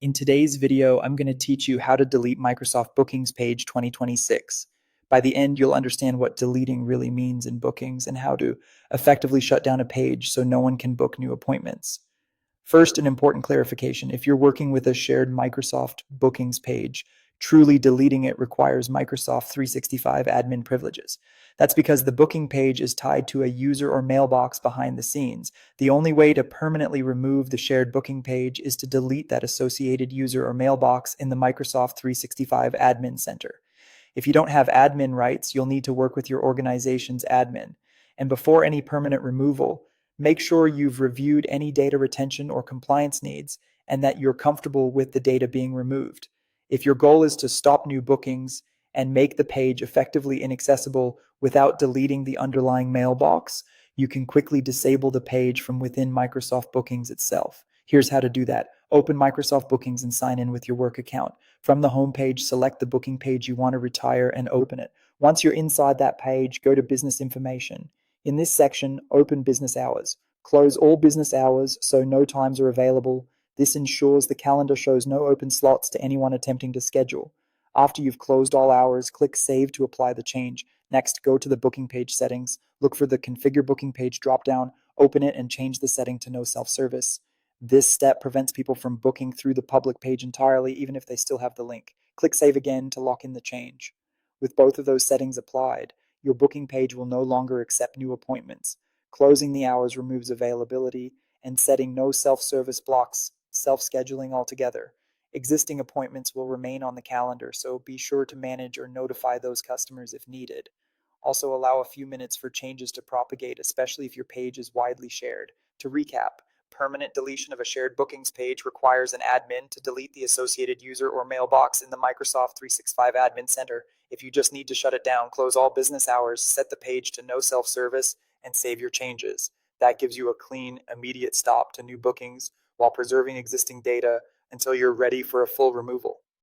In today's video, I'm going to teach you how to delete Microsoft Bookings page 2026. By the end, you'll understand what deleting really means in Bookings and how to effectively shut down a page so no one can book new appointments. First, an important clarification. If you're working with a shared Microsoft Bookings page, truly deleting it requires Microsoft 365 admin privileges. That's because the booking page is tied to a user or mailbox behind the scenes. The only way to permanently remove the shared booking page is to delete that associated user or mailbox in the Microsoft 365 Admin Center. If you don't have admin rights, you'll need to work with your organization's admin. And before any permanent removal, make sure you've reviewed any data retention or compliance needs and that you're comfortable with the data being removed. If your goal is to stop new bookings and make the page effectively inaccessible without deleting the underlying mailbox, you can quickly disable the page from within Microsoft Bookings itself. Here's how to do that. Open Microsoft Bookings and sign in with your work account. From the home page, select the booking page you want to retire and open it. Once you're inside that page, go to Business Information. In this section, open business hours. Close all business hours so no times are available. This ensures the calendar shows no open slots to anyone attempting to schedule. After you've closed all hours, click Save to apply the change. Next, go to the booking page settings. Look for the Configure Booking Page dropdown, open it, and change the setting to No Self-Service. This step prevents people from booking through the public page entirely, even if they still have the link. Click Save again to lock in the change. With both of those settings applied, your booking page will no longer accept new appointments. Closing the hours removes availability, and setting no self-service blocks self-scheduling altogether. Existing appointments will remain on the calendar, so be sure to manage or notify those customers if needed. Also, allow a few minutes for changes to propagate, especially if your page is widely shared. To recap, permanent deletion of a shared bookings page requires an admin to delete the associated user or mailbox in the Microsoft 365 Admin Center. If you just need to shut it down, close all business hours, set the page to no self-service, and save your changes. That gives you a clean, immediate stop to new bookings while preserving existing data until you're ready for a full removal.